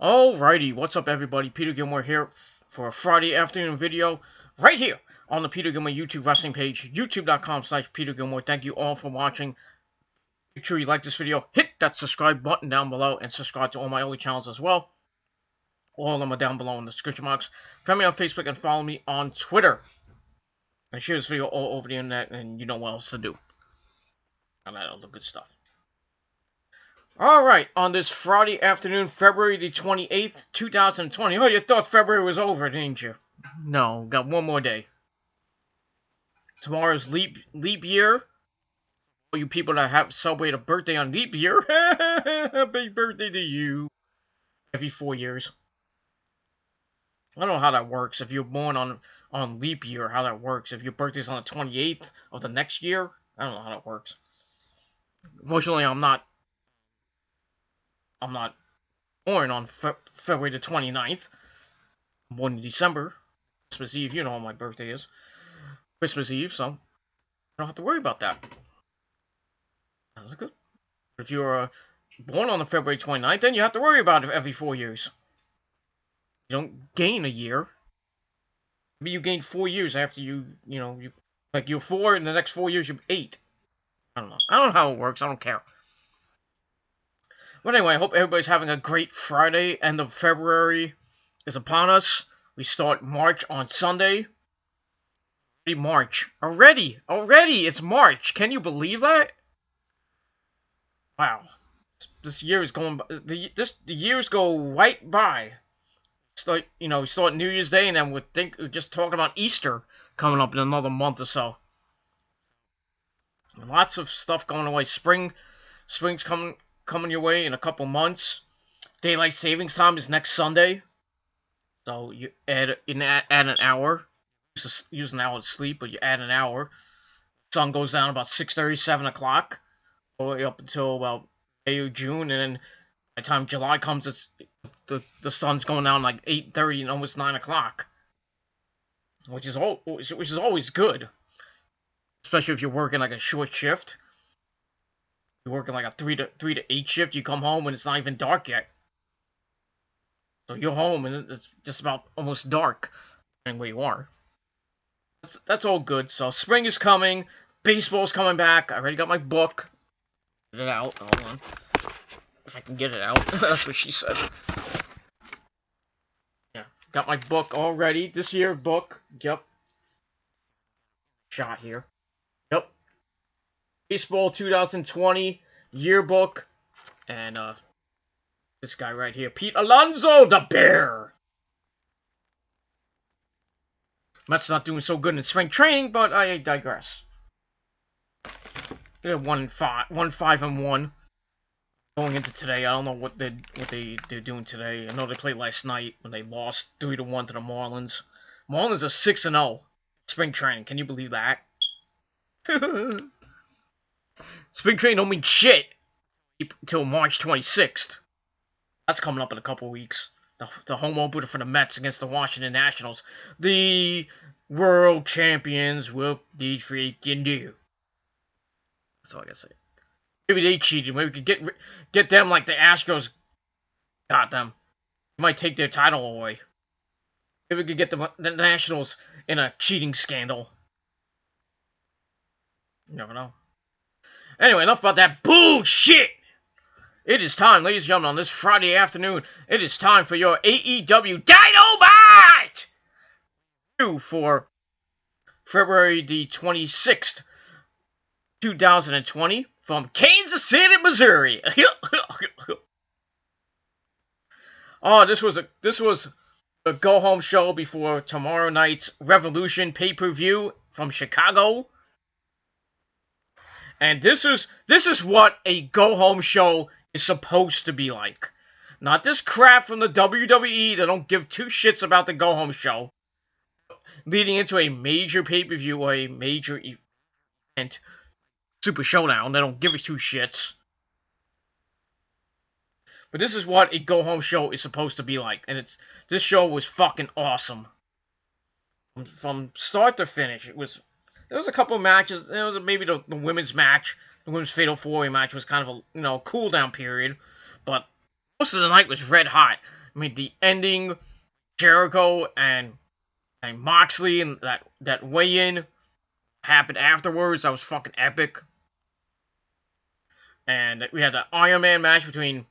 Alrighty, what's up everybody? Peter Gilmore here for a Friday afternoon video right here on the Peter Gilmore YouTube wrestling page, youtube.com/Peter Gilmore. Thank you all for watching. Make sure you like this video, hit that subscribe button down below, and subscribe to all my other channels as well. All of them are down below in the description box. Friend me on Facebook and follow me on Twitter. And share this video all over the internet, and you know what else to do. And that other good stuff. Alright, on this Friday afternoon, February the 28th, 2020. Oh, you thought February was over, didn't you? No, got one more day. Tomorrow's leap year. All you people that have celebrate a birthday on leap year, happy birthday to you. Every 4 years. I don't know how that works. If you're born on leap year, how that works. If your birthday's on the 28th of the next year, I don't know how that works. Fortunately, I'm not born on February the 29th. I'm born in December. Christmas Eve, you know when my birthday is. Christmas Eve, so I don't have to worry about that. That's good. But if you're born on the February 29th, then you have to worry about it every 4 years. You don't gain a year. Maybe you gain 4 years after you're 4, in the next 4 years you're 8. I don't know. I don't know how it works. I don't care. But anyway, I hope everybody's having a great Friday. End of February is upon us. We start March on Sunday. March. Already! It's March! Can you believe that? Wow. This year is going by. The years go right by. Start New Year's Day, and then we're just talking about Easter coming up in another month or so. Lots of stuff going away. Spring's coming your way in a couple months. Daylight savings time is next Sunday. So you add an hour. Use an hour to sleep, but you add an hour. Sun goes down about 6:30, 7 o'clock. All the way up until about May or June. And then by the time July comes, the sun's going down like 8:30 and almost 9 o'clock. Which is always good. Especially if you're working like a short shift. You're working like a 3 to 8 shift. You come home and it's not even dark yet. So you're home and it's just about almost dark, depending where you are. That's all good. So spring is coming. Baseball's coming back. I already got my book. Get it out. Hold on. If I can get it out. That's what she said. Yeah. Got my book already. This year book. Yep. Shot here. Yep. Baseball 2020 yearbook. And this guy right here. Pete Alonso, the Bear. Mets not doing so good in spring training, but I digress. They're 1-5-1 going into today. I don't know what they're doing today. I know they played last night when they lost 3-1 to the Marlins. Marlins are 6-0 spring training. Can you believe that? Spring training don't mean shit until March 26th. That's coming up in a couple weeks. The home opener for the Mets against the Washington Nationals. The world champions will be freaking do. That's all I gotta say. Maybe they cheated. Maybe we could get them like the Astros got them. We might take their title away. Maybe we could get the Nationals in a cheating scandal. You never know. Anyway, enough about that bullshit. It is time, ladies and gentlemen, on this Friday afternoon, it is time for your AEW Dynamite! For February the 26th, 2020, from Kansas City, Missouri. Oh, this was a go-home show before tomorrow night's Revolution pay-per-view from Chicago. And this is what a go-home show is supposed to be like. Not this crap from the WWE that don't give two shits about the go-home show. Leading into a major pay-per-view or a major event, Super Showdown, they don't give a two shits. But this is what a go-home show is supposed to be like. And this show was fucking awesome. From start to finish, there was a couple of matches. There was maybe the women's match. The women's Fatal 4-Way match was kind of a cool down period, but most of the night was red hot. I mean, the ending, Jericho and Moxley and that weigh-in happened afterwards. That was fucking epic. And we had the Iron Man match between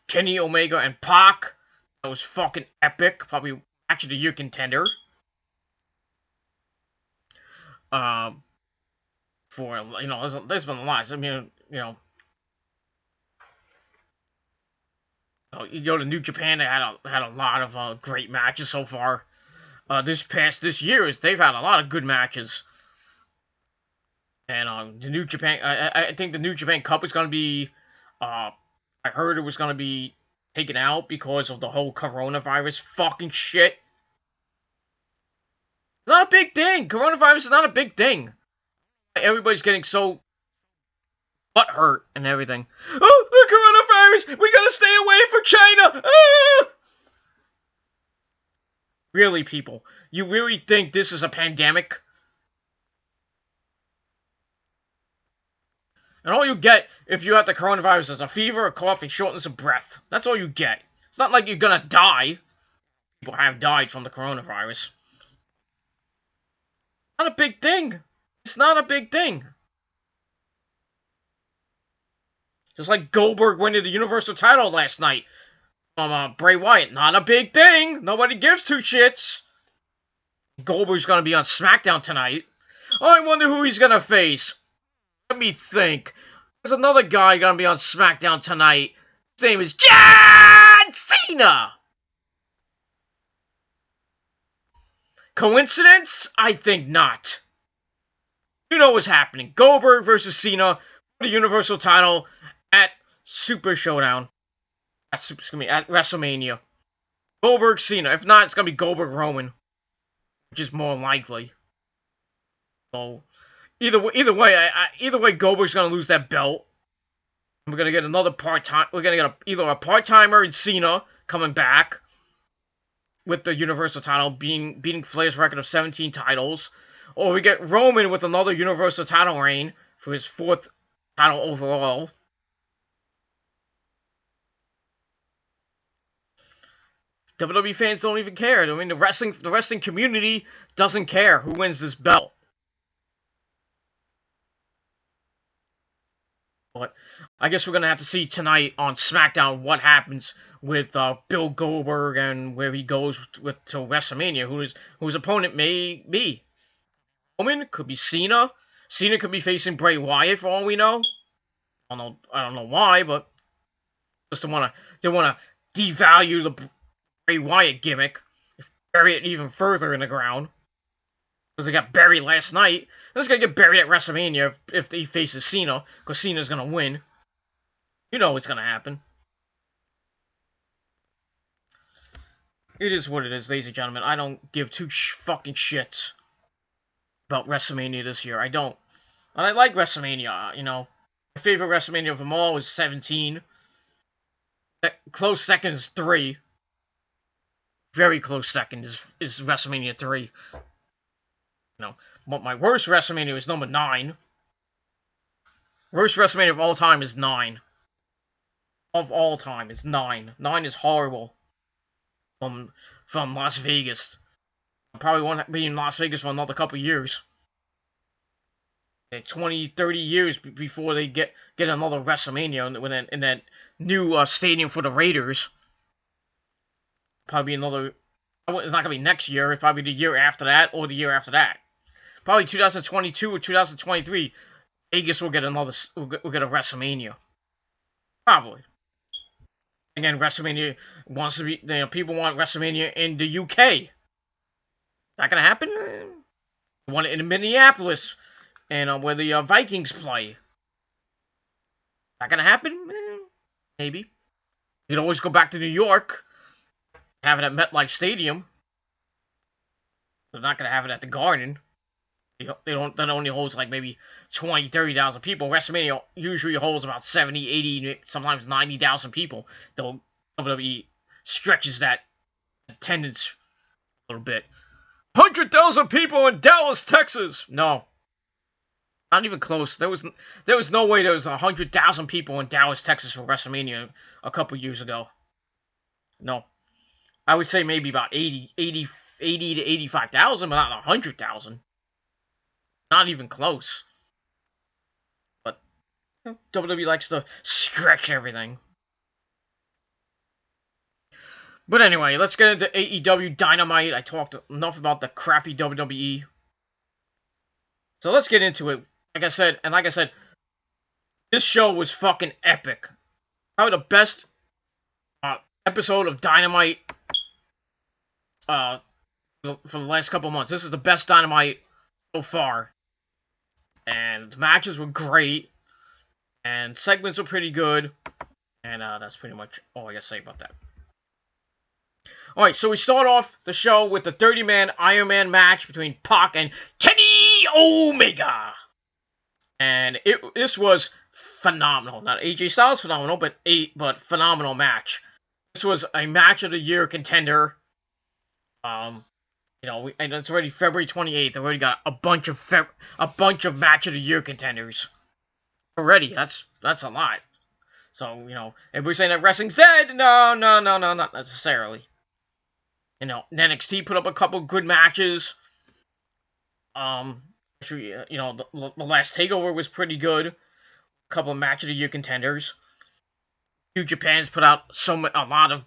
Kenny Omega and Pac. That was fucking epic. Probably actually the year contender. For there's been lots. I mean, you go to New Japan. They had a lot of great matches so far. This year they've had a lot of good matches. And the New Japan, I think the New Japan Cup is gonna be, I heard it was gonna be taken out because of the whole coronavirus fucking shit. It's not a big thing. Coronavirus is not a big thing. Everybody's getting so butthurt and everything. Oh, the coronavirus! We gotta stay away from China! Ah! Really, people? You really think this is a pandemic? And all you get if you have the coronavirus is a fever, a cough, and shortness of breath. That's all you get. It's not like you're gonna die. People have died from the coronavirus. Not a big thing. It's not a big thing. Just like Goldberg winning the Universal title last night from Bray Wyatt. Not a big thing. Nobody gives two shits. Goldberg's gonna be on SmackDown tonight. Oh, I wonder who he's gonna face. Let me think. There's another guy gonna be on SmackDown tonight. His name is John Cena! Coincidence? I think not. You know what's happening. Goldberg versus Cena for the Universal title at Super Showdown. At WrestleMania. Goldberg Cena. If not, it's gonna be Goldberg Roman, which is more likely. So either way, Goldberg's gonna lose that belt. We're gonna get another part-time. We're gonna get either a part-timer in Cena coming back with the Universal title, beating Flair's record of 17 titles, or we get Roman with another Universal title reign for his 4th title overall. WWE fans don't even care. I mean, the wrestling community doesn't care who wins this belt. But I guess we're gonna have to see tonight on SmackDown what happens with Bill Goldberg and where he goes to WrestleMania. Who his opponent may be. Roman, could be Cena. Cena could be facing Bray Wyatt for all we know. I don't know why, but just they wanna devalue the Bray Wyatt gimmick, bury it even further in the ground. Because they got buried last night. It's going to get buried at WrestleMania if he faces Cena. Because Cena's going to win. You know what's going to happen. It is what it is, ladies and gentlemen. I don't give two fucking shits about WrestleMania this year. I don't. And I like WrestleMania, My favorite WrestleMania of them all was 17. Close second is 3. Very close second is WrestleMania 3. But my worst WrestleMania is number 9. Worst WrestleMania of all time is 9. Of all time is 9. 9 is horrible. From Las Vegas. I probably won't be in Las Vegas for another couple years. 20, 30 years before they get another WrestleMania in that new stadium for the Raiders. Probably another. It's not gonna be next year. It's probably the year after that or the year after that. Probably 2022 or 2023, Vegas will get a WrestleMania. Probably. Again, WrestleMania wants to be. People want WrestleMania in the UK. Not gonna happen. They want it in Minneapolis, and where the Vikings play. Not gonna happen. Maybe. You can always go back to New York. Have it at MetLife Stadium. They're not gonna have it at the Garden. That only holds like maybe 20, 30,000 people. WrestleMania usually holds about 70, 80, sometimes 90,000 people. Though WWE stretches that attendance a little bit. 100,000 people in Dallas, Texas. No. Not even close. There was no way there was 100,000 people in Dallas, Texas for WrestleMania a couple years ago. No. I would say maybe about 80 to 85,000, but not 100,000. Not even close. But WWE likes to stretch everything. But anyway, let's get into AEW Dynamite. I talked enough about the crappy WWE. So let's get into it. Like I said, this show was fucking epic. Probably the best episode of Dynamite for the last couple months. This is the best Dynamite so far. And the matches were great. And segments were pretty good. And that's pretty much all I gotta say about that. Alright, so we start off the show with the 30-man Iron Man match between Pac and Kenny Omega. And this was phenomenal. Not AJ Styles phenomenal, but phenomenal match. This was a match of the year contender. And it's already February 28th. I already got a bunch of match of the year contenders. Already, that's a lot. So, everybody's saying that wrestling's dead. No, not necessarily. NXT put up a couple good matches. The last Takeover was pretty good. A couple of match of the year contenders. New Japan's put out a lot of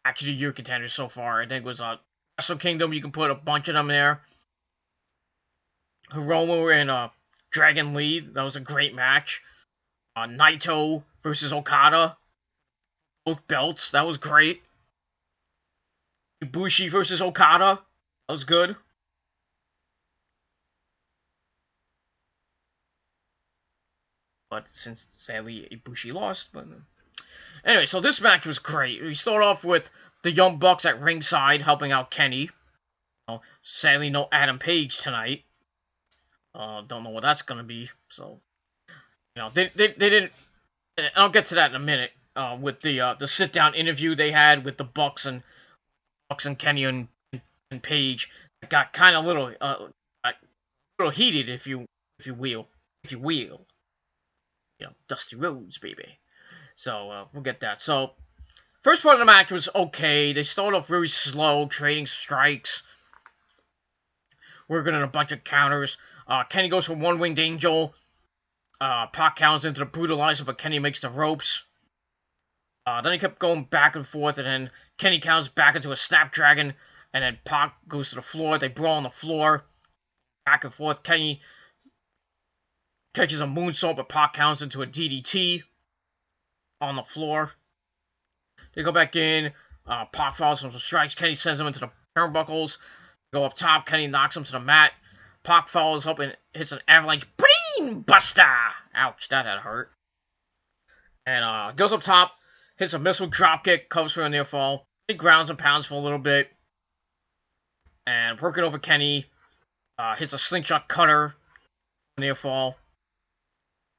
match of the year contenders so far. I think it was Wrestle Kingdom. You can put a bunch of them there. Hiromu and Dragon Lee. That was a great match. Naito versus Okada. Both belts. That was great. Ibushi versus Okada. That was good. But since sadly Ibushi lost, but anyway, so this match was great. We start off with the Young Bucks at ringside helping out Kenny. Sadly, no Adam Page tonight. Don't know what that's gonna be. So, they didn't. I'll get to that in a minute. With the sit down interview they had with the Bucks and Kenny and Page, it got kind of a little heated, if you will. Dusty Rhodes, baby. So we'll get that. So first part of the match was okay. They started off very slow, trading strikes, working on a bunch of counters. Kenny goes for one-winged angel. Pac counters into the brutalizer, but Kenny makes the ropes. Then he kept going back and forth, and then Kenny counters back into a snapdragon, and then Pac goes to the floor. They brawl on the floor, back and forth. Kenny catches a moonsault, but Pac counters into a DDT on the floor. They go back in. Pac follows some strikes. Kenny sends him into the turnbuckles. They go up top. Kenny knocks him to the mat. Pac follows up and hits an avalanche brain buster. Ouch, that had hurt. And goes up top, hits a missile dropkick, covers for a near fall. He grounds and pounds for a little bit. And working over Kenny, hits a slingshot cutter, near fall.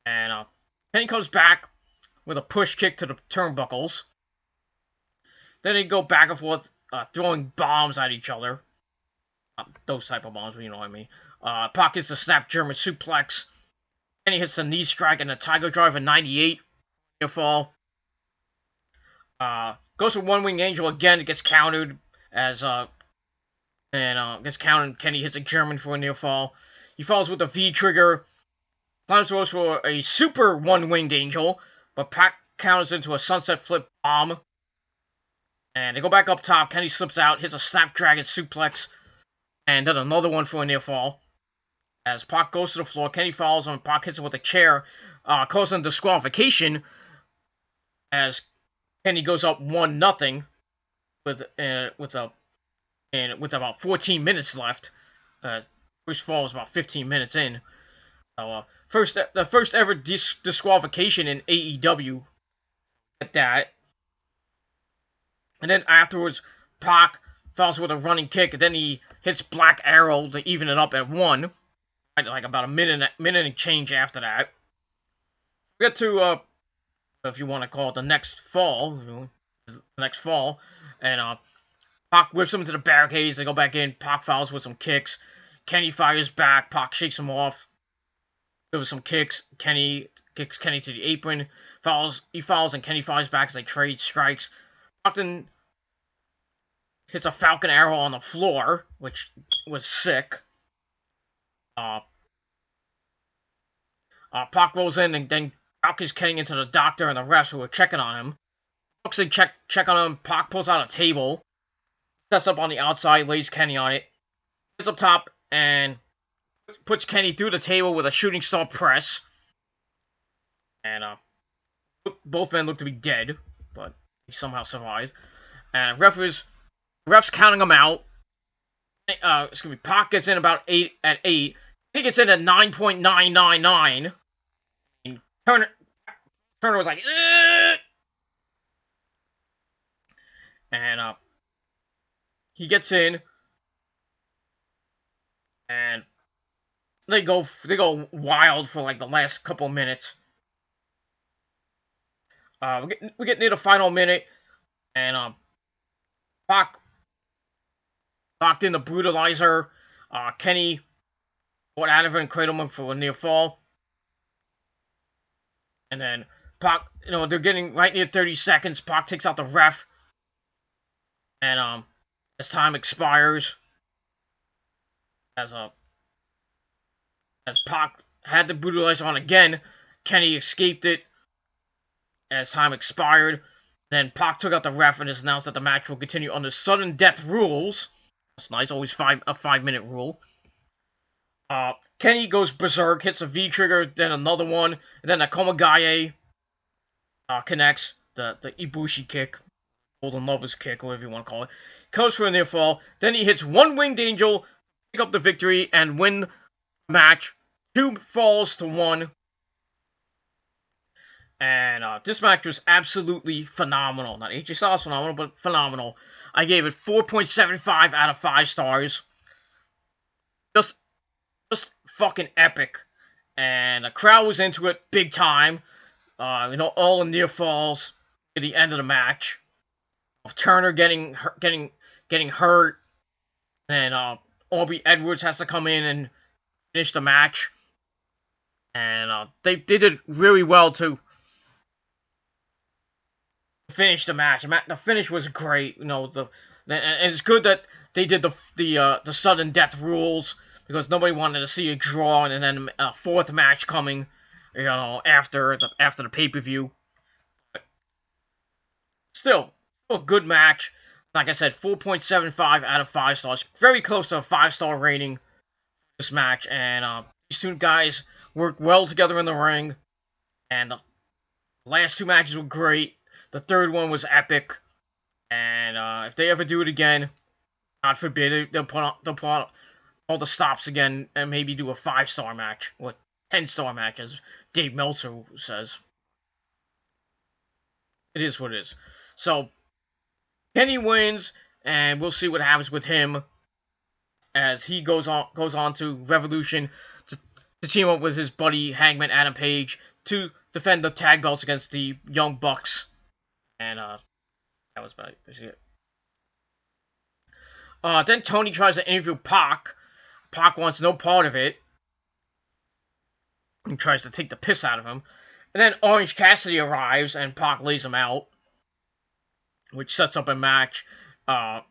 And Kenny comes back with a push kick to the turnbuckles. Then they go back and forth, throwing bombs at each other. Those type of bombs, but you know what I mean. Pac hits the snap German suplex. Kenny hits the knee strike and the Tiger Driver 98. Near fall. Goes for one wing angel again. It gets countered gets countered. Kenny hits a German for a near fall. He falls with a V trigger. Climbs goes for a super one-winged angel, but Pac counters into a sunset flip bomb. And they go back up top. Kenny slips out, hits a snapdragon suplex, and then another one for a near fall. As Pac goes to the floor, Kenny follows him, and Pac hits him with a chair, causing disqualification. As Kenny goes up 1-0 with about 14 minutes left. First fall was about 15 minutes in. So, the first ever disqualification in AEW at that. And then afterwards, Pac falls with a running kick, and then he hits Black Arrow to even it up at 1. Like about a minute and change after that. We get to, if you want to call it the next fall, and Pac whips him into the barricades. They go back in. Pac fouls with some kicks. Kenny fires back. Pac shakes him off. There was some kicks. Kenny kicks Kenny to the apron. He falls, and Kenny falls back as they trade strikes. Brockton hits a Falcon Arrow on the floor, which was sick. Pac rolls in, and then Pac is getting into the doctor and the refs who are checking on him. They check on him. Pac pulls out a table, sets up on the outside, lays Kenny on it, gets up top, and puts Kenny through the table with a shooting star press. And both men look to be dead, but he somehow survives. And refs counting him out. Pac gets in about 8 at 8. He gets in at 9.999. Turner was like, ugh! And he gets in, and they go wild for like the last couple minutes. We get near the final minute, and Pac locked in the brutalizer. Kenny got out of it and cradled him for a near fall. And then Pac, they're getting right near 30 seconds. Pac takes out the ref. And as time expires, as Pac had the brutalizer on again, Kenny escaped it as time expired. Then Pac took out the ref and announced that the match will continue under sudden death rules. That's nice, always a 5-minute rule. Kenny goes berserk, hits a V trigger, then another one, and then a Komagaye connects the Ibushi kick, Golden Lovers kick, whatever you want to call it. Comes for a near fall. Then he hits one Winged Angel, pick up the victory, and win the match. 2 falls to 1. And this match was absolutely phenomenal. Not AJ Styles phenomenal, but phenomenal. I gave it 4.75 out of 5 stars. Just fucking epic. And the crowd was into it big time. All the near falls at the end of the match. Of Turner getting hurt. And Aubrey Edwards has to come in and finish the match. And they did really well to finish the match. The finish was great. And it's good that they did the sudden death rules, because nobody wanted to see a draw and then a 4th match coming, after the pay-per-view. But still a good match. Like I said, 4.75 out of 5 stars. Very close to a 5-star rating for this match. And these 2 guys worked well together in the ring. And the last 2 matches were great. The 3rd one was epic. And if they ever do it again, God forbid, they'll put on all the stops again and maybe do a 5-star match. Or 10-star match, as Dave Meltzer says. It is what it is. So, Kenny wins, and we'll see what happens with him as he goes on to Revolution to team up with his buddy Hangman Adam Page to defend the tag belts against the Young Bucks. And that was basically it. Then Tony tries to interview Pac. Pac wants no part of it. He tries to take the piss out of him. And then Orange Cassidy arrives, and Pac lays him out, which sets up a match at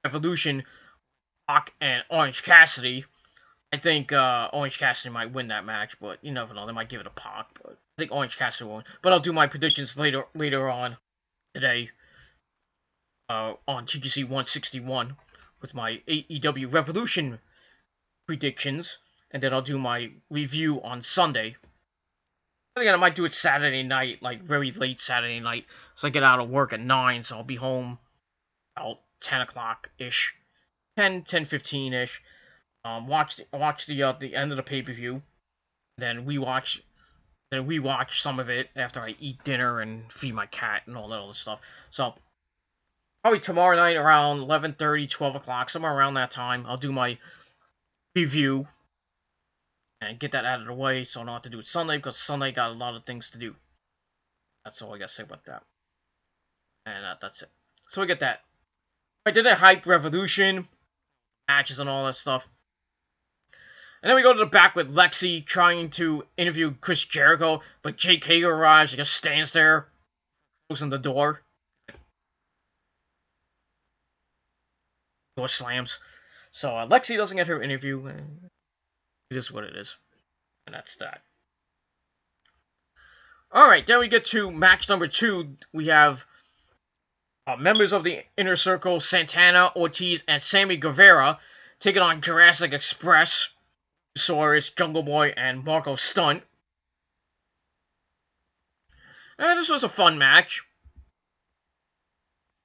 Evolution, Pac and Orange Cassidy. I think Orange Cassidy might win that match, but you never know. They might give it a Pac, but I think Orange Cassidy won't. But I'll do my predictions later on today on GGC 161 with my AEW Revolution predictions, and then I'll do my review on Sunday. And again, I might do it Saturday night, like very late Saturday night, so I get out of work at 9, so I'll be home about 10 o'clock-ish, 10:15-ish. Watch the end of the pay-per-view, then we watch some of it after I eat dinner and feed my cat and all that other stuff. So probably tomorrow night around 11:30, 12 o'clock, somewhere around that time, I'll do my review and get that out of the way, so I don't have to do it Sunday, because Sunday got a lot of things to do. That's all I gotta say about that. And that's it. So we get that. I did a hype Revolution matches and all that stuff. And then we go to the back with Lexi trying to interview Chris Jericho, but Jake Hager arrives. He just stands there, closing the door. Door slams. So Lexi doesn't get her interview. It is what it is. And that's that. Alright, then we get to match number 2. We have members of the Inner Circle, Santana, Ortiz, and Sammy Guevara taking on Jurassic Express, Luchasaurus, Jungle Boy, and Marco Stunt. And this was a fun match.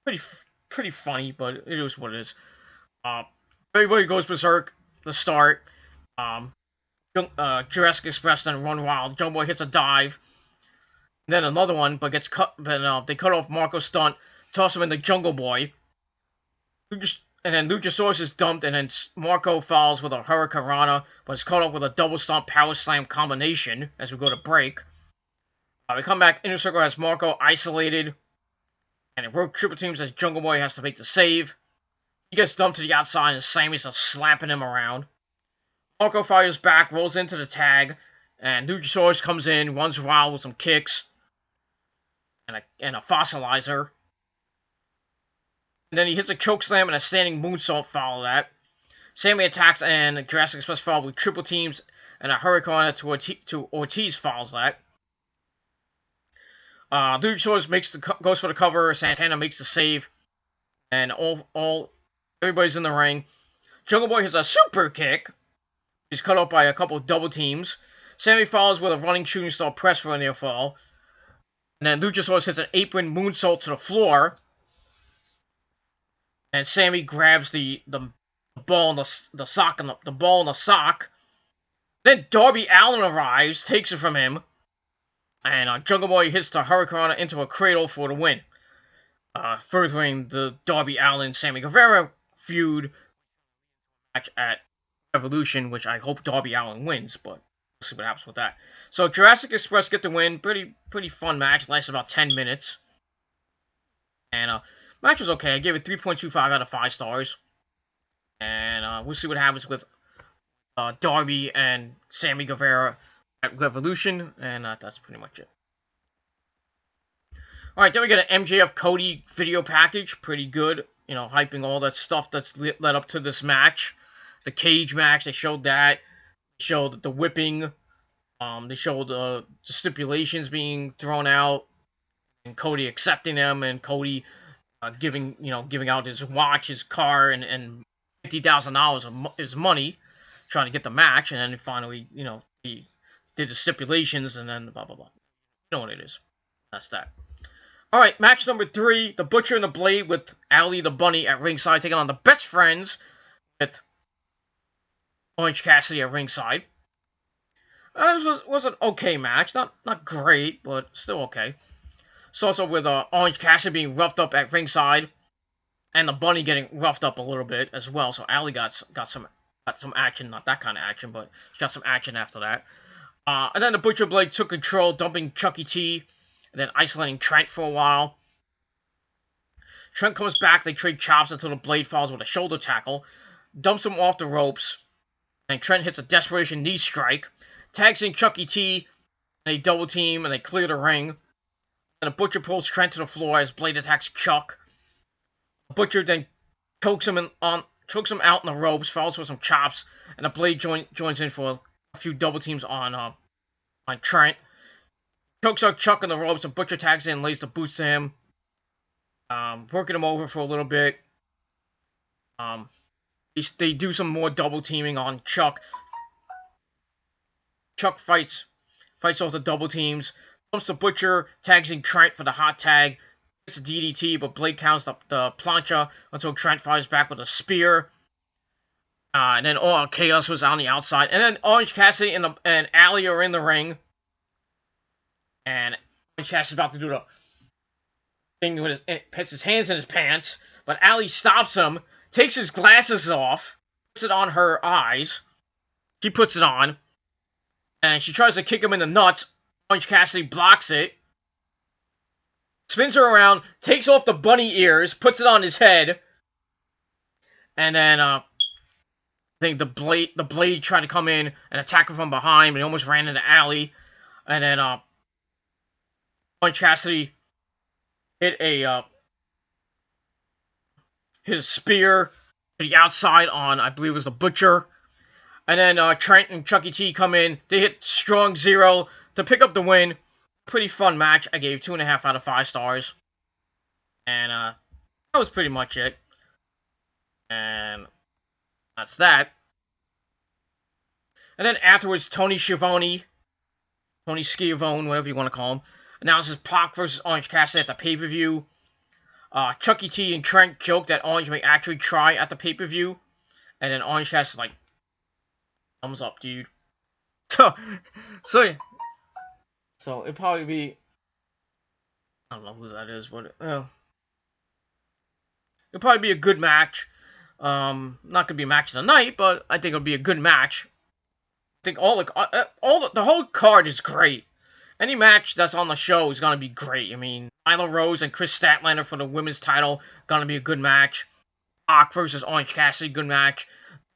Pretty funny, but it is what it is. Everybody goes berserk. The start. Jurassic Express then run wild. Jungle Boy hits a dive. Then another one, but gets cut. But they cut off Marco Stunt, toss him into Jungle Boy. And then Luchasaurus is dumped, and then Marco falls with a Hurricanrana, but is caught up with a double stomp power slam combination as we go to break. We come back. Inner Circle has Marco isolated, and it works triple teams as Jungle Boy has to make the save. He gets dumped to the outside, and Sammy's just slapping him around. Marco fires back, rolls into the tag, and Luchasaurus comes in, runs wild with some kicks and a fossilizer. And then he hits a chokeslam and a standing moonsault follow that. Sammy attacks and Jurassic Express follow with triple teams and a Hurricane to Ortiz follows that. Luchasaurus goes for the cover. Santana makes the save, and everybody's in the ring. Jungle Boy has a super kick. He's cut off by a couple of double teams. Sammy follows with a running shooting star press for a near fall. And then Luchasaurus hits an apron moonsault to the floor. And Sammy grabs the ball in the sock and the ball in the sock. Then Darby Allin arrives, takes it from him. And Jungle Boy hits the Hurricane into a cradle for the win. Furthering the Darby Allin-Sammy Guevara feud match at Evolution, which I hope Darby Allin wins, but we'll see what happens with that. So Jurassic Express get the win. Pretty fun match. Lasts about 10 minutes. And match was okay. I gave it 3.25 out of 5 stars. And we'll see what happens with Darby and Sammy Guevara at Revolution. And that's pretty much it. Alright, then we get an MJF Cody video package. Pretty good. You know, hyping all that stuff that's led up to this match. The cage match, they showed that. They showed the whipping. They showed the stipulations being thrown out. And Cody accepting them. And Cody giving out his watch, his car, and $50,000 of his money. Trying to get the match. And then finally, he did the stipulations. And then blah, blah, blah. You know what it is. That's that. Alright, match number 3. The Butcher and the Blade with Ali the Bunny at ringside. Taking on the Best Friends with Orange Cassidy at ringside. This was an okay match. Not great, but still okay. Starts off with Orange Cassidy being roughed up at ringside. And the Bunny getting roughed up a little bit as well. So Ali got some action. Not that kind of action, but she got some action after that. And then the Butcher Blade took control, dumping Chucky T. And then isolating Trent for a while. Trent comes back. They trade chops until the Blade falls with a shoulder tackle. Dumps him off the ropes. And Trent hits a desperation knee strike. Tags in Chucky T. And they double team and they clear the ring. And the Butcher pulls Trent to the floor as Blade attacks Chuck. The Butcher then chokes him out in the ropes. Falls with some chops. And the Blade joins in for a few double teams on Trent. Chokes out Chuck on the ropes, and Butcher tags in and lays the boots to him. Working him over for a little bit. They do some more double teaming on Chuck. Chuck fights off the double teams. Dumps the Butcher, tags in Trent for the hot tag. Gets a DDT, but Blade counts the plancha until Trent fires back with a spear. And then All Chaos was on the outside. And then Orange Cassidy and Ali are in the ring. And Orange Cassidy's about to do the thing with puts his hands in his pants, but Ali stops him, takes his glasses off, puts it on her eyes. She puts it on, and she tries to kick him in the nuts. Orange Cassidy blocks it, spins her around, takes off the bunny ears, puts it on his head, and then think the Blade tried to come in and attack her from behind, but he almost ran in the alley. And then Orange Cassidy hit a spear to the outside on, I believe it was the Butcher. And then Trent and Chucky T come in. They hit Strong Zero to pick up the win. Pretty fun match. I gave 2.5 out of 5 stars. And that was pretty much it. And that's that. And then afterwards, Tony Schiavone, whatever you want to call him, announces Pac versus Orange Cassidy at the pay-per-view. Chucky T and Trent joke that Orange may actually try at the pay-per-view. And then Orange Cassidy's like, thumbs up, dude. So it'd probably be, I don't know who that is, but it'll probably be a good match. Not gonna be a match of the night, but I think it'll be a good match. I think the whole card is great. Any match that's on the show is gonna be great. I mean, Nyla Rose and Chris Statlander for the women's title, gonna be a good match. Pac versus Orange Cassidy, good match.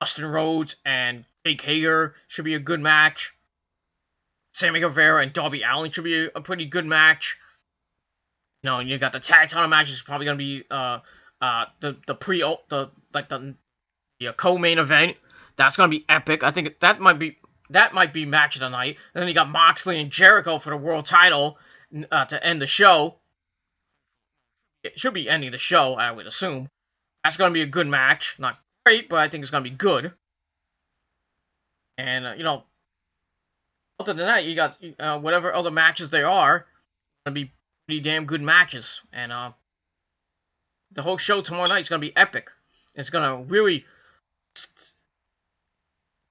Dustin Rhodes and Jake Hager should be a good match. Sammy Guevara and Darby Allin should be a pretty good match. You know, you got the tag title match is probably gonna be the co-main event. That's gonna be epic. I think that might be match of the night. And then you got Moxley and Jericho for the world title to end the show. It should be ending the show, I would assume. That's gonna be a good match. Not great, but I think it's gonna be good. And you know, other than that, you got whatever other matches there are, gonna be pretty damn good matches. And the whole show tomorrow night is gonna be epic. It's gonna really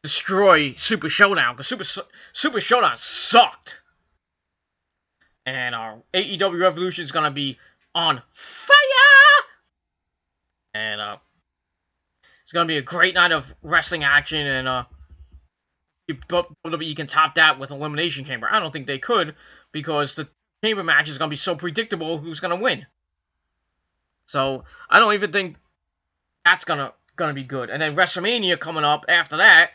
destroy Super Showdown, because Super Showdown sucked. And our AEW Revolution is gonna be on fire. And it's gonna be a great night of wrestling action, and WWE can top that with Elimination Chamber. I don't think they could, because the Chamber match is gonna be so predictable who's gonna win. So I don't even think that's gonna be good. And then WrestleMania coming up after that,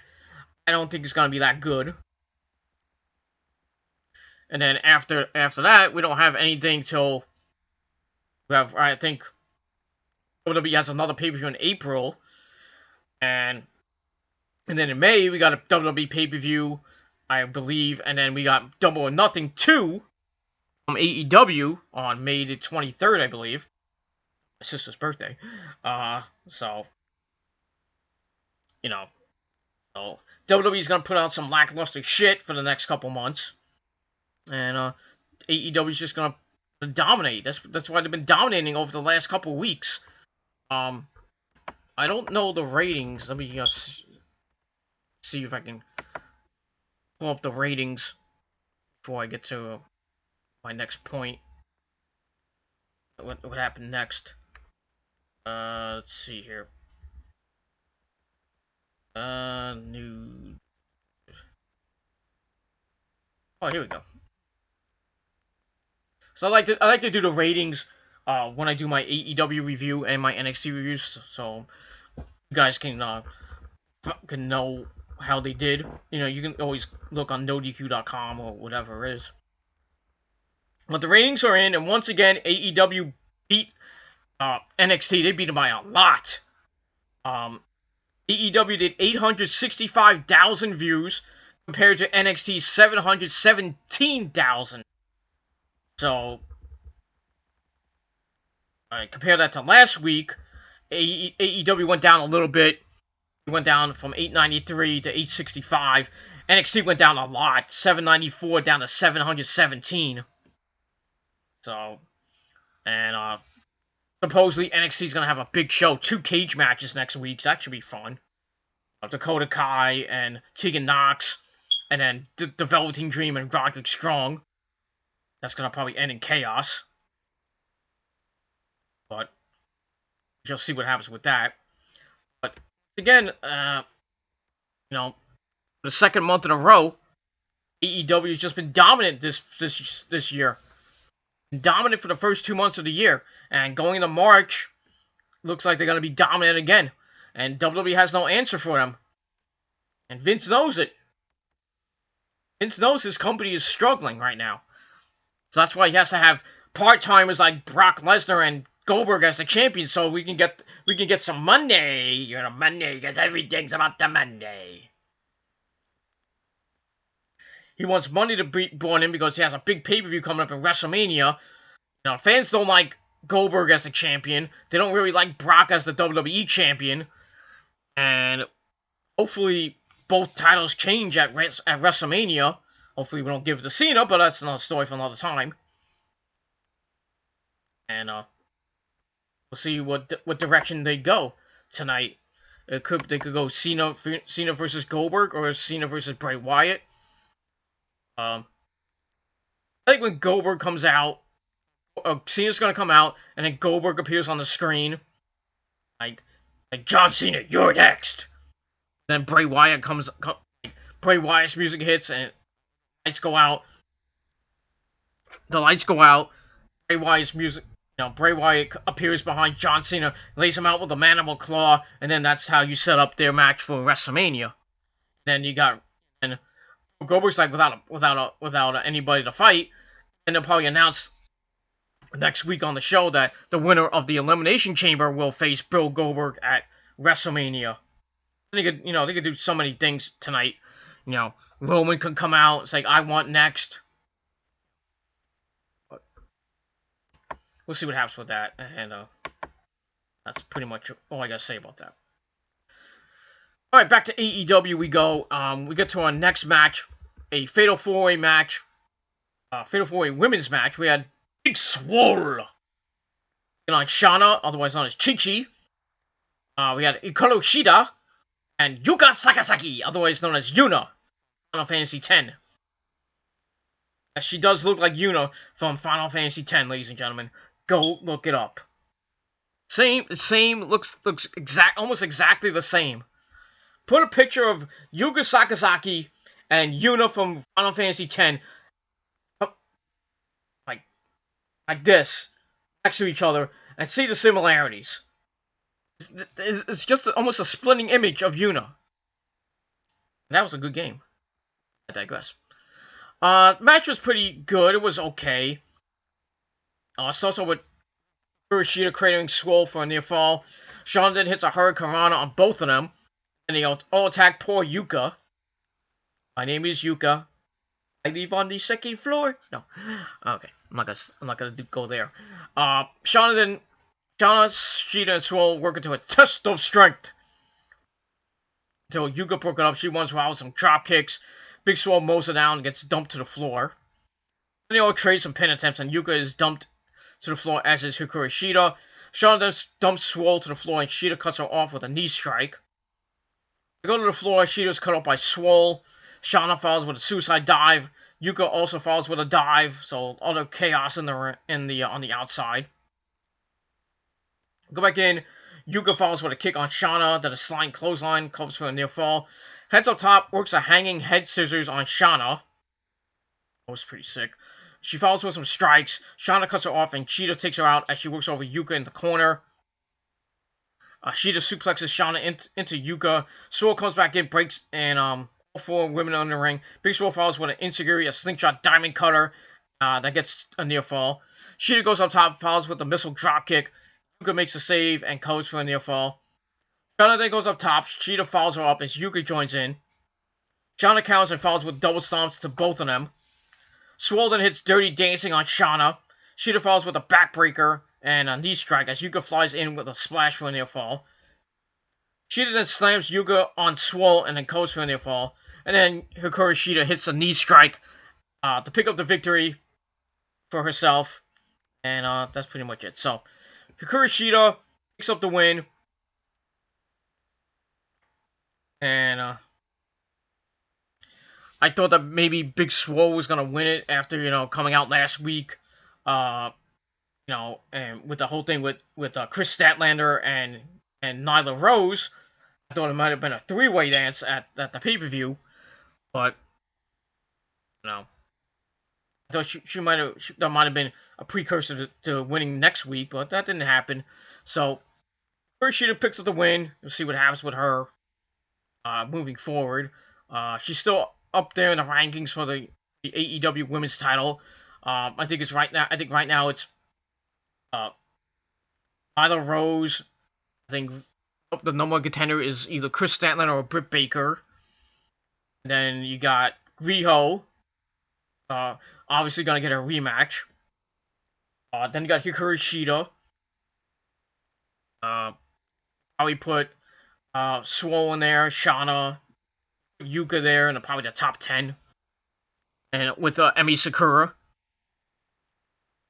I don't think it's gonna be that good. And then after that, we don't have anything till we have, I think WWE has another pay-per-view in April, and then in May we got a WWE pay-per-view, I believe, and then we got Double or Nothing 2 from AEW on May the 23rd, I believe. My sister's birthday. So, you know, so WWE's gonna put out some lackluster shit for the next couple months, and AEW's just gonna dominate. That's why they've been dominating over the last couple weeks. I don't know the ratings. Let me just see if I can pull up the ratings before I get to my next point. What happened next? Let's see here. New. Oh, here we go. So I like to do the ratings when I do my AEW review and my NXT reviews, so you guys can know how they did. You know, you can always look on NoDQ.com or whatever it is. But the ratings are in, and once again, AEW beat NXT. They beat them by a lot. AEW did 865,000 views compared to NXT's 717,000. So, compare that to last week, AEW went down a little bit. It went down from 893 to 865. NXT went down a lot, 794 down to 717. So, and supposedly NXT is going to have a big show, 2 cage matches next week, so that should be fun. Dakota Kai and Tegan Nox, and then the Velveteen Dream and Roderick Strong. That's going to probably end in chaos. But you'll see what happens with that. But again, you know, for the second month in a row, AEW has just been dominant this year. Dominant for the first 2 months of the year, and going into March, looks like they're going to be dominant again. And WWE has no answer for them. And Vince knows it. Vince knows his company is struggling right now. So that's why he has to have part-timers like Brock Lesnar and Goldberg as the champion, so we can get some Monday. You know, Monday, because everything's about the Monday. He wants money to be born in because he has a big pay-per-view coming up in WrestleMania. You know, fans don't like Goldberg as the champion. They don't really like Brock as the WWE champion. And hopefully both titles change at WrestleMania. Hopefully we don't give it to Cena, but that's another story for another time. And we'll see what direction they go tonight. They could go Cena versus Goldberg or Cena versus Bray Wyatt. I think when Goldberg comes out, Cena's gonna come out, and then Goldberg appears on the screen, like John Cena, you're next. Then Bray Wyatt Bray Wyatt's music hits and lights go out. The lights go out. Bray Wyatt's music. Bray Wyatt appears behind John Cena, lays him out with a mandible claw, and then that's how you set up their match for WrestleMania. Then you got and Goldberg's like without anybody to fight, and they'll probably announce next week on the show that the winner of the Elimination Chamber will face Bill Goldberg at WrestleMania. They could do so many things tonight. Roman could come out. It's like, I want next. But we'll see what happens with that. And that's pretty much all I got to say about that. All right, back to AEW we go. We get to our next match, a Fatal 4-Way match. Fatal 4-Way women's match. We had Big Swole on Shana, otherwise known as Chi-Chi. We had Hikaru Shida and Yuka Sakazaki, otherwise known as Yuna, Final Fantasy X. She does look like Yuna from Final Fantasy X, ladies and gentlemen. Go look it up. Same, looks almost exactly the same. Put a picture of Yuka Sakazaki and Yuna from Final Fantasy X, like this, next to each other, and see the similarities. It's just almost a splitting image of Yuna. And that was a good game. I digress. Match was pretty good. It was okay. Starts off with Kuroshita cratering Swole for a near fall. Sean then hits a Hurricanrana on both of them. And they all attack poor Yuka. My name is Yuka. I live on the second floor. No. Okay. I'm not gonna go there. Shana, Shida, and Swole work into a test of strength. Until Yuka broke it up, she runs around with some drop kicks. Big Swole mows her down and gets dumped to the floor. Then they all trade some pin attempts, and Yuka is dumped to the floor, as is Hikaru Shida. Shana then dumps Swole to the floor, and Shida cuts her off with a knee strike. They go to the floor, Shida's cut off by Swole. Shana follows with a suicide dive. Yuka also follows with a dive, so other chaos on the outside. Go back in. Yuka follows with a kick on Shana, that a sliding clothesline covers for a near fall. Heads up top, works a hanging head scissors on Shana. That was pretty sick. She follows with some strikes. Shana cuts her off, and Shida takes her out as she works over Yuka in the corner. Shida suplexes Shana into Yuka. Swole comes back in, breaks, and all four women in the ring. Big Swole follows with an enziguri, a slingshot diamond cutter that gets a near fall. Shida goes up top, follows with a missile drop kick. Yuka makes a save and covers for a near fall. Shana then goes up top. Shida follows her up as Yuka joins in. Shana counters and follows with double stomps to both of them. Swole then hits Dirty Dancing on Shana. Shida follows with a backbreaker and a knee strike as Yuka flies in with a splash for a near fall. Shida then slams Yuka on Swole and then covers for a near fall. And then Hikaru Shida hits a knee strike to pick up the victory for herself. And that's pretty much it. So, Hikaru Shida picks up the win. And I thought that maybe Big Swole was going to win it after, coming out last week. And with the whole thing with Chris Statlander and Nyla Rose. I thought it might have been a three-way dance at the pay-per-view. But, I thought that might have been a precursor to winning next week, but that didn't happen. So, first Shida picks up the win. We'll see what happens with her. moving forward. She's still up there in the rankings for the AEW Women's Title. I think right now it's uh, Nyla Rose. I think the number one contender is either Chris Statlander or Britt Baker. And then you got Riho, obviously gonna get a rematch. Then you got Hikaru Shida. Probably put Swole in there, Shana, Yuka there, and probably the top 10. And with Emi Sakura.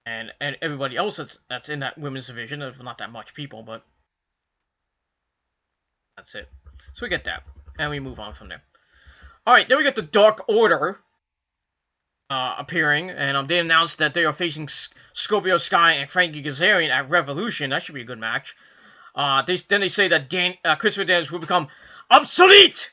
And everybody else that's in that women's division. There's not that much people, but that's it. So we get that. And we move on from there. Alright, then we get the Dark Order appearing. And they announced that they are facing Scorpio Sky and Frankie Kazarian at Revolution. That should be a good match. They say that Christopher Daniels will become obsolete!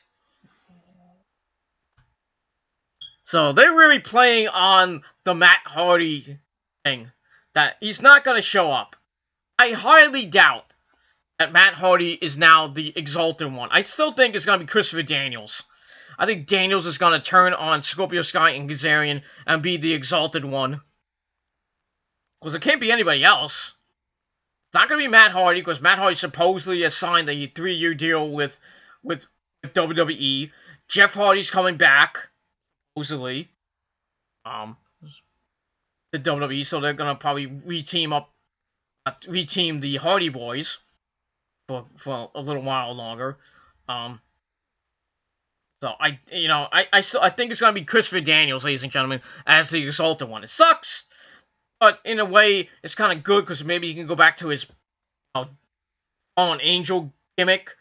So they're really playing on the Matt Hardy thing. That he's not going to show up. I highly doubt that Matt Hardy is now the Exalted One. I still think it's going to be Christopher Daniels. I think Daniels is going to turn on Scorpio Sky and Kazarian and be the Exalted One. Because it can't be anybody else. It's not going to be Matt Hardy, because Matt Hardy supposedly has signed a 3-year deal with WWE. Jeff Hardy's coming back, supposedly. The WWE, so they're going to probably reteam the Hardy Boys for a little while longer. So I think it's going to be Christopher Daniels, ladies and gentlemen, as the Exalted One. It sucks, but in a way, it's kind of good, because maybe he can go back to his Fallen Angel gimmick,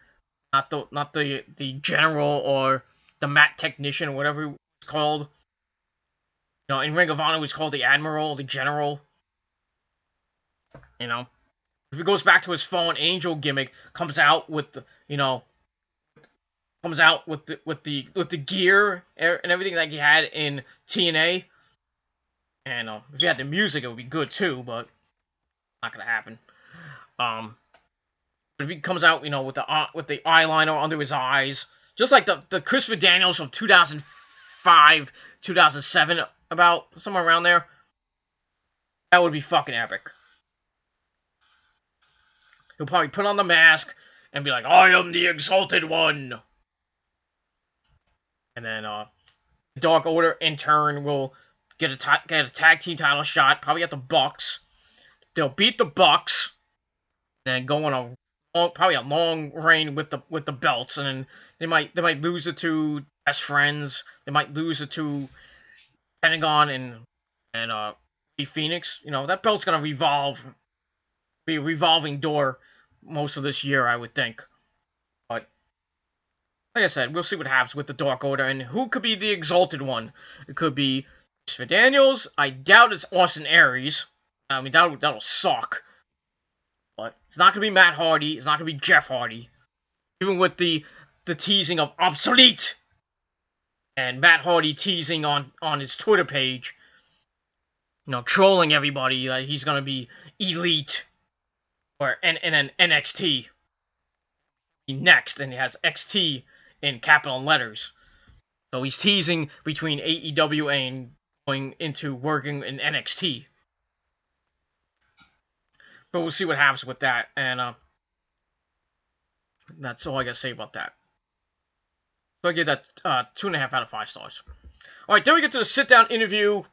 not the General or the Mat Technician or whatever it's called. In Ring of Honor, it was called the Admiral, the General. If he goes back to his Fallen Angel gimmick, comes out with the gear and everything like he had in TNA. And if he had the music, it would be good too, but not gonna happen. But if he comes out, with the eyeliner under his eyes, just like the Christopher Daniels from 2005, 2007, about somewhere around there, that would be fucking epic. He'll probably put on the mask and be like, "I am the Exalted One." And then Dark Order in turn will get a tag team title shot, probably at the Bucks. They'll beat the Bucks, and then go on probably a long reign with the belts, and then they might lose it to Best Friends. They might lose it to Pentagon and Phoenix. That belt's gonna be a revolving door most of this year, I would think. But like I said, we'll see what happens with the Dark Order and who could be the Exalted One. It could be Christopher Daniels. I doubt it's Austin Aries. I mean, that'll suck. But it's not gonna be Matt Hardy. It's not gonna be Jeff Hardy. Even with the teasing of obsolete and Matt Hardy teasing on his Twitter page, trolling everybody that he's gonna be elite or and then NXT next, and he has XT in capital letters. So he's teasing between AEW and going into working in NXT. But we'll see what happens with that, and that's all I gotta say about that. So I give that 2.5 out of 5 stars. Alright, then we get to the sit-down interview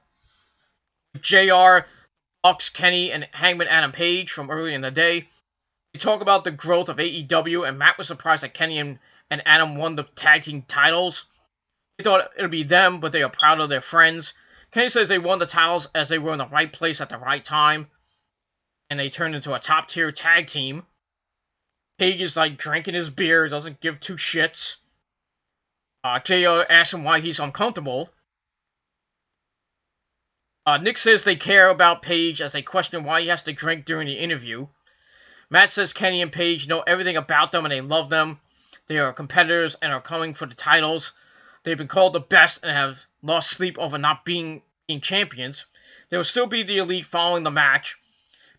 with JR, Bucks, Kenny, and Hangman Adam Page from earlier in the day. We talk about the growth of AEW, and Matt was surprised that Kenny and Adam won the tag team titles. They thought it would be them, but they are proud of their friends. Kenny says they won the titles as they were in the right place at the right time, and they turned into a top-tier tag team. Page is like drinking his beer, doesn't give two shits. JR asks him why he's uncomfortable. Nick says they care about Page as they question why he has to drink during the interview. Matt says Kenny and Page know everything about them and they love them. They are competitors and are coming for the titles. They've been called the best and have lost sleep over not being champions. They will still be the elite following the match.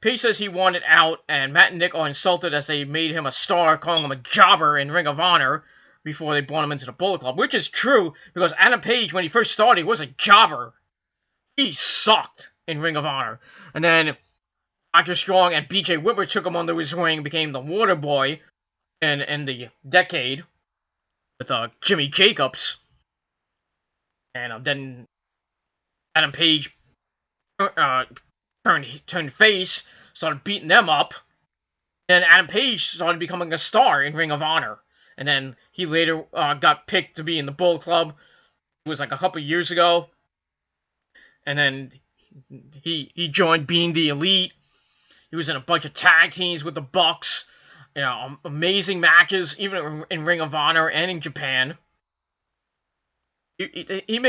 Page says he wanted out, and Matt and Nick are insulted as they made him a star, calling him a jobber in Ring of Honor before they brought him into the Bullet Club, which is true because Adam Page, when he first started, was a jobber. He sucked in Ring of Honor. And then Dr. Strong and BJ Whitmer took him under his wing, became the Water Boy in the decade with Jimmy Jacobs. And then Adam Page turned face, started beating them up. And Adam Page started becoming a star in Ring of Honor. And then he later got picked to be in the Bullet Club. It was like a couple years ago. And then he joined Being the Elite. He was in a bunch of tag teams with the Bucks. You know, amazing matches, even in Ring of Honor and in Japan. He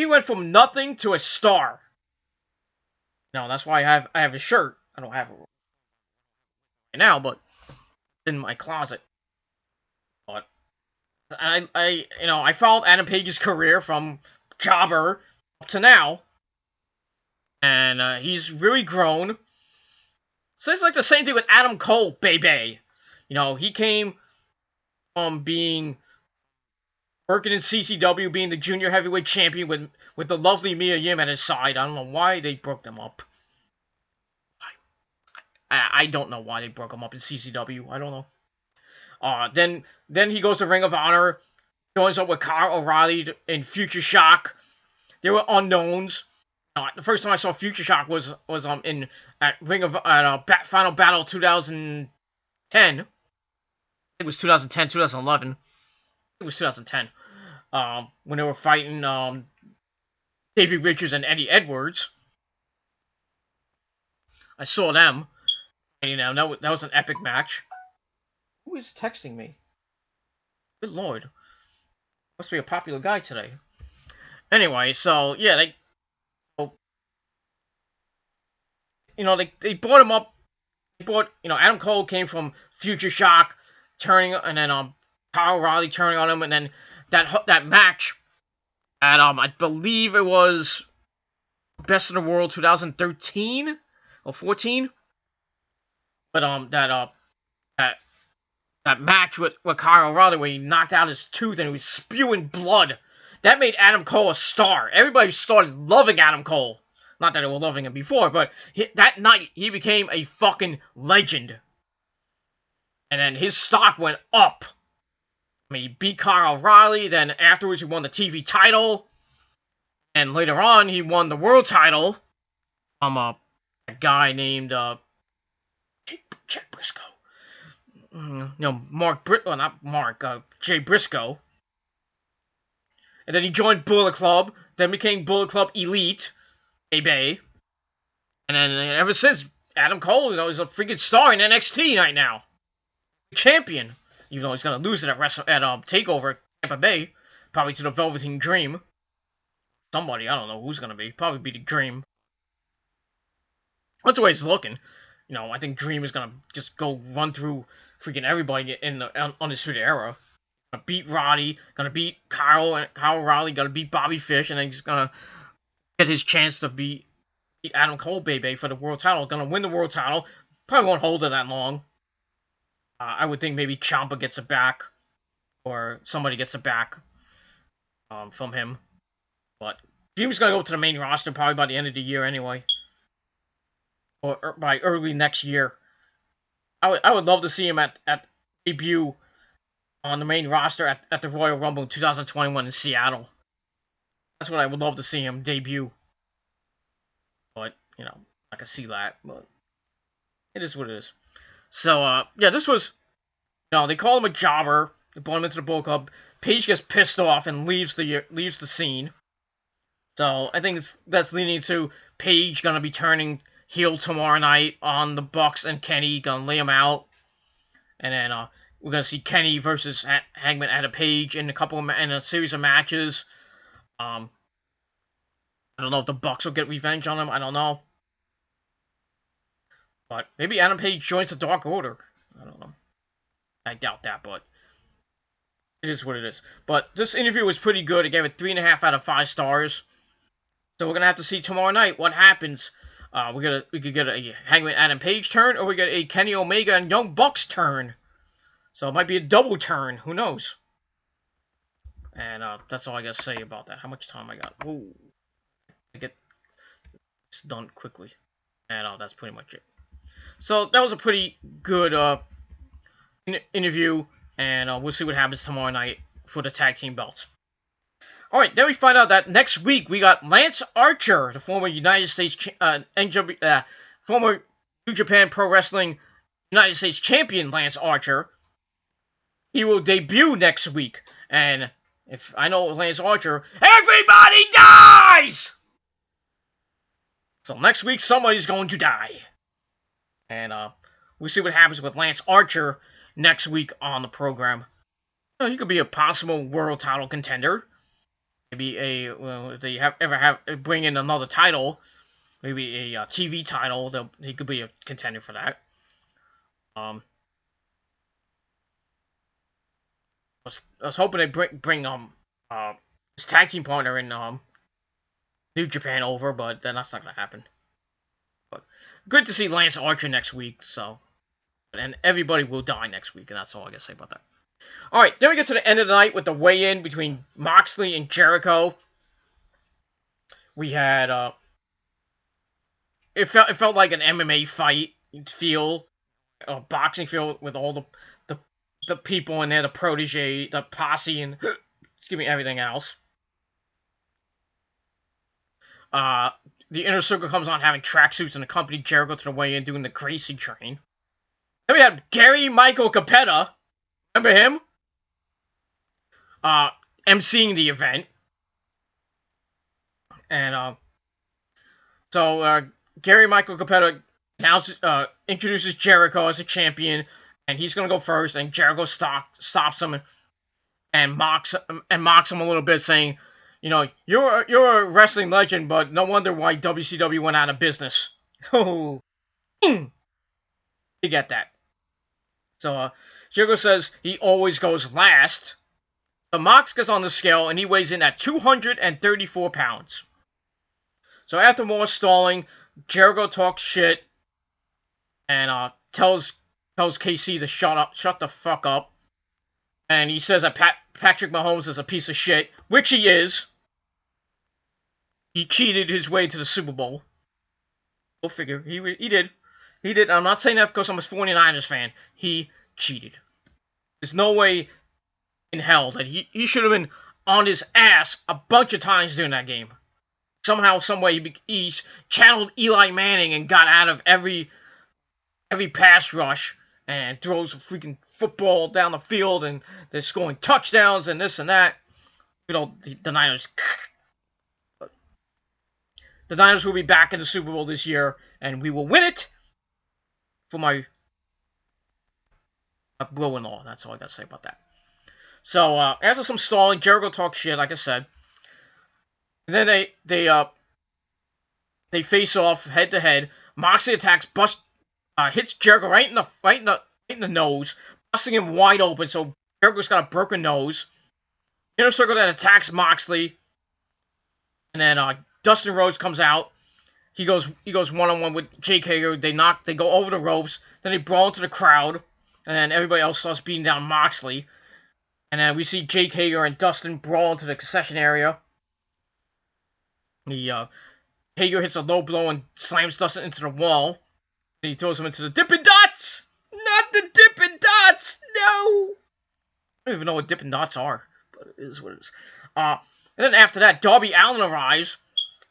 went from nothing to a star. No, that's why I have his shirt. I don't have it right now, but it's in my closet. But I followed Adam Page's career from jobber up to now, and he's really grown. So it's like the same thing with Adam Cole, baby. You know, he came from working in CCW, being the junior heavyweight champion with the lovely Mia Yim at his side. I don't know why they broke them up. I don't know why they broke them up in CCW. I don't know. Then he goes to Ring of Honor, joins up with Kyle O'Reilly in Future Shock. They were unknowns. The first time I saw Future Shock was at Final Battle 2010. It was 2010, 2011. It was 2010. When they were fighting Davey Richards and Eddie Edwards. I saw them. And, you know, that was an epic match. Who is texting me? Good lord. Must be a popular guy today. Anyway, so, yeah, they brought him up. Adam Cole came from Future Shock, and then Kyle O'Reilly turning on him, and then that match at I believe it was Best in the World 2013 or 14. But that match with Kyle O'Reilly where he knocked out his tooth and he was spewing blood, that made Adam Cole a star. Everybody started loving Adam Cole. Not that they were loving him before, but that night he became a fucking legend. And then his stock went up. I mean, he beat Kyle O'Reilly, then afterwards he won the TV title. And later on, he won the world title from a guy named Jay Briscoe. Jay Briscoe. And then he joined Bullet Club, then became Bullet Club Elite, baby. And then ever since, Adam Cole, is a freaking star in NXT right now. Champion. Even though he's going to lose it at TakeOver at Tampa Bay. Probably to the Velveteen Dream. Somebody, I don't know who's going to be. Probably be the Dream. That's the way it's looking. I think Dream is going to just go run through freaking everybody in the Undisputed Era. Gonna beat Roddy, gonna beat Kyle O'Reilly, gonna beat Bobby Fish, and then he's gonna get his chance to beat Adam Cole, baby, for the world title. Gonna win the world title. Probably won't hold it that long. I would think maybe Ciampa gets it back, or somebody gets it back from him. But Dream's gonna go to the main roster probably by the end of the year anyway, or by early next year. I would love to see him at debut on the main roster at the Royal Rumble in 2021 in Seattle. That's what I would love to see him debut. But, I can see that. But it is what it is. So, this was, they call him a jobber. They brought him into the Bullet Club. Page gets pissed off and leaves the scene. So, I think that's leading to Page going to be turning heel tomorrow night on the Bucks and Kenny. Going to lay him out. And then, we're going to see Kenny versus Hangman Adam Page in a series of matches. I don't know if the Bucks will get revenge on him. I don't know. But maybe Adam Page joins the Dark Order. I don't know. I doubt that, but it is what it is. But this interview was pretty good. I gave it 3.5 out of 5 stars. So we're going to have to see tomorrow night what happens. We could get a Hangman Adam Page turn, or we get a Kenny Omega and Young Bucks turn. So it might be a double turn. Who knows? And that's all I gotta say about that. How much time I got? Whoa. I get this done quickly. And that's pretty much it. So that was a pretty good interview. And we'll see what happens tomorrow night for the tag team belts. Alright, then we find out that next week we got Lance Archer, the former United States former New Japan Pro Wrestling United States champion Lance Archer. He will debut next week. And if I know Lance Archer, everybody dies! So next week somebody's going to die. And we'll see what happens with Lance Archer next week on the program. He could be a possible world title contender. Maybe if they ever bring in another title, maybe a TV title, he could be a contender for that. I was hoping they bring his tag team partner in New Japan over, but then that's not gonna happen. But good to see Lance Archer next week. So, and everybody will die next week, and that's all I gotta say about that. All right, then we get to the end of the night with the weigh-in between Moxley and Jericho. We had it felt like an MMA fight feel, a boxing feel with all the people in there, the protege, the posse, and excuse me, everything else. The Inner Circle comes on having tracksuits and accompany Jericho to the weigh-in doing the Gracie train. Then we had Gary Michael Capetta. Remember him? emceeing the event. And so Gary Michael Capetta introduces Jericho as a champion, and he's gonna go first. And Jericho stops him and mocks him a little bit, saying, "You know, you're a wrestling legend, but no wonder why WCW went out of business." Oh, you get that. So Jericho says he always goes last. The Mox gets on the scale and he weighs in at 234 pounds. So after more stalling, Jericho talks shit and tells KC to shut the fuck up. And he says that Patrick Mahomes is a piece of shit, which he is. He cheated his way to the Super Bowl. Go figure. He did. He did. I'm not saying that because I'm a 49ers fan. He cheated. There's no way in hell that he should have been on his ass a bunch of times during that game. Somehow, someway, he's channeled Eli Manning and got out of every pass rush and throws a freaking football down the field, and they're scoring touchdowns and this and that. You know, the Niners. The Niners will be back in the Super Bowl this year, and we will win it for my bro-in-law. That's all I got to say about that. So, after some stalling, Jericho talks shit, like I said. And then they face off head to head. Moxley attacks, hits Jericho right in the nose, busting him wide open. So Jericho's got a broken nose. Inner Circle then attacks Moxley, and then Dustin Rhodes comes out. He goes 1-on-1 with Jake Hager. They go over the ropes. Then they brawl into the crowd, and then everybody else starts beating down Moxley. And then we see Jake Hager and Dustin brawl into the concession area. Hager hits a low blow and slams Dustin into the wall. And he throws him into the Dippin' Dots! Not the Dippin' Dots! No! I don't even know what Dippin' Dots are, but it is what it is. And then after that, Darby Allin arrives,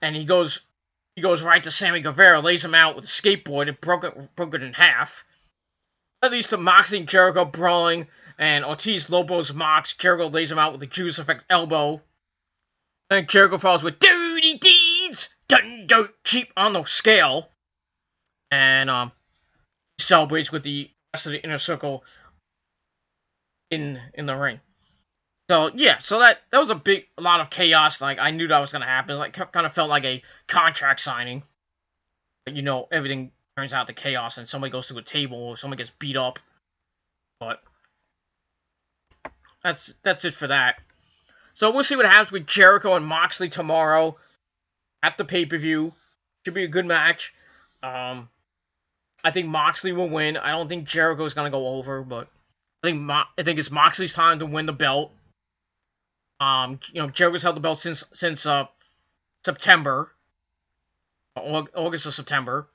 and he goes right to Sammy Guevara, lays him out with a skateboard and broke it in half. That leads to Moxley and Jericho brawling, and Ortiz Lobos Mox. Jericho lays him out with the Judas Effect elbow. Then Jericho falls with Dirty Deeds! Dun dirt cheap on the scale. And he celebrates with the rest of the Inner Circle in the ring. So yeah, so that was a lot of chaos. Like, I knew that was gonna happen. Like, kind of felt like a contract signing. But you know, everything turns out to chaos, and somebody goes through a table, or somebody gets beat up. But that's it for that. So we'll see what happens with Jericho and Moxley tomorrow at the pay-per-view. Should be a good match. I think Moxley will win. I don't think Jericho's gonna go over, but I think it's Moxley's time to win the belt. Jericho's held the belt since September, August or September.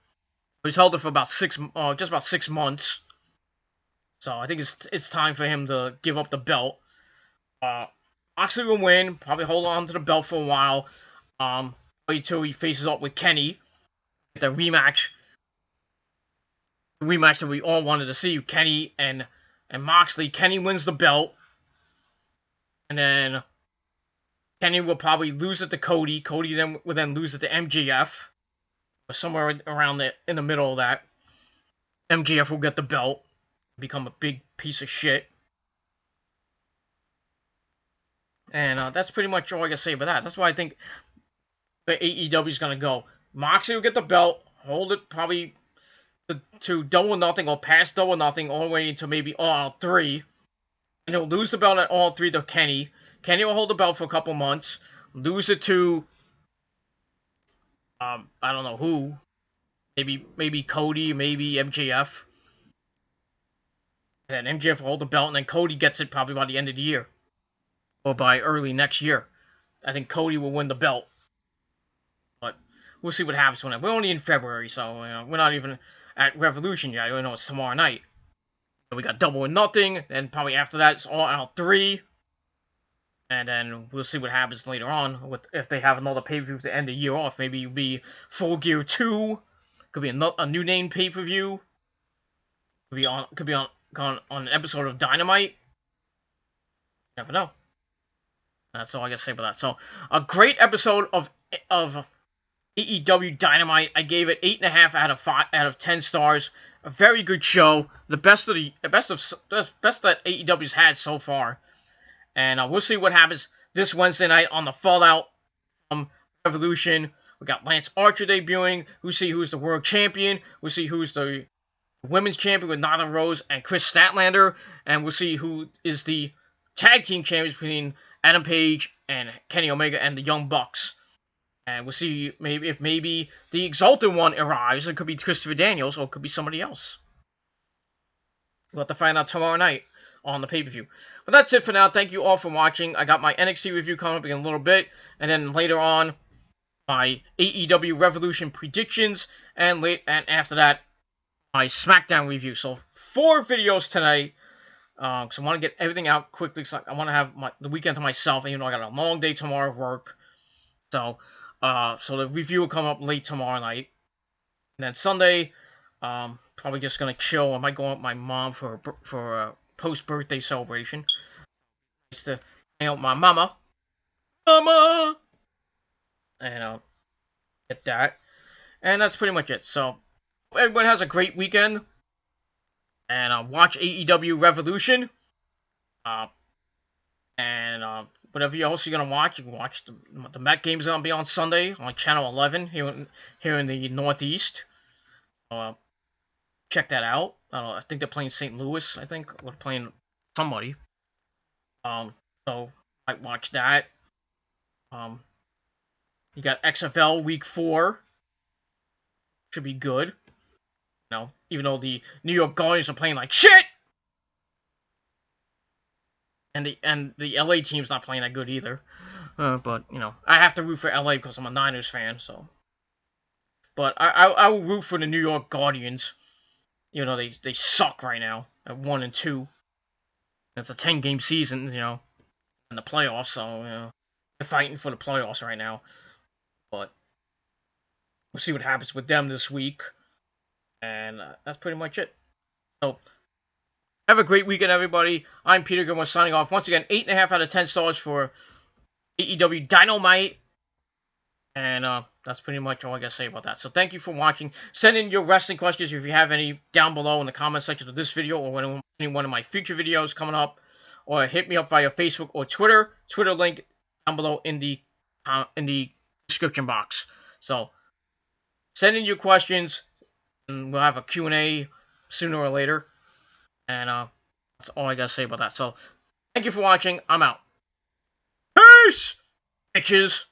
He's held it for about just about 6 months. So I think it's time for him to give up the belt. Moxley will win, probably hold on to the belt for a while. Until he faces up with Kenny, the rematch that we all wanted to see, Kenny and Moxley. Kenny wins the belt, and then Kenny will probably lose it to Cody. Cody then will lose it to MJF, or somewhere around in the middle of that. MJF will get the belt, become a big piece of shit. And that's pretty much all I can say about that. That's why I think the AEW is going to go. Moxley will get the belt, hold it probably to Double or Nothing or past Double or Nothing all the way into maybe All Out 3. And he'll lose the belt at All 3 to Kenny. Kenny will hold the belt for a couple months, lose it to I don't know who. Maybe Cody, maybe MJF. And then MJF will hold the belt, and then Cody gets it probably by the end of the year. Or by early next year. I think Cody will win the belt. But we'll see what happens when we're only in February, so we're not even at Revolution yet. I know it's tomorrow night. We got Double or Nothing, and probably after that it's All Out 3. And then we'll see what happens later on if they have another pay-per-view to end the year off. Maybe it'll be Full Gear 2. Could be a new name pay-per-view. Could be on an episode of Dynamite. Never know. That's all I gotta say about that. So a great episode of AEW Dynamite. I gave it 8.5 out of 10 stars. A very good show. The best that AEW's had so far. And we'll see what happens this Wednesday night on the Fallout Revolution. We got Lance Archer debuting. We'll see who's the world champion. We'll see who's the women's champion with Nyla Rose and Chris Statlander. And we'll see who is the tag team champions between Adam Page and Kenny Omega and the Young Bucks. And we'll see if maybe the Exalted One arrives. It could be Christopher Daniels or it could be somebody else. We'll have to find out tomorrow night on the pay-per-view. But that's it for now. Thank you all for watching. I got my NXT review coming up in a little bit. And then later on, my AEW Revolution predictions. And after that, my SmackDown review. So 4 videos tonight. Because I want to get everything out quickly. So I want to have the weekend to myself. Even though I got a long day tomorrow of work. So the review will come up late tomorrow night. And then Sunday, probably just going to chill. I might go out with my mom for a post-birthday celebration. Just to hang out with my mama. And get that. And that's pretty much it. So, everyone has a great weekend. And watch AEW Revolution. Whatever else you're going to watch, you can watch the Met game's going to be on Sunday on Channel 11 here in the Northeast. Check that out. I think they're playing St. Louis, I think. We're playing somebody. So I watch that. You got XFL Week 4. Should be good. Even though the New York Guardians are playing like shit! And the LA team's not playing that good either. But, I have to root for LA because I'm a Niners fan, so. But I will root for the New York Guardians. They suck right now at 1-2. It's a 10-game season, in the playoffs, so, they're fighting for the playoffs right now. But we'll see what happens with them this week. And that's pretty much it. So, have a great weekend, everybody. I'm Peter Goodwin signing off. Once again, 8.5 out of 10 stars for AEW Dynamite. And that's pretty much all I got to say about that. So thank you for watching. Send in your wrestling questions if you have any down below in the comment section of this video or any one of my future videos coming up. Or hit me up via Facebook or Twitter. Twitter link down below in the description box. So send in your questions and we'll have a Q&A sooner or later. And that's all I got to say about that. So thank you for watching. I'm out. Peace, bitches.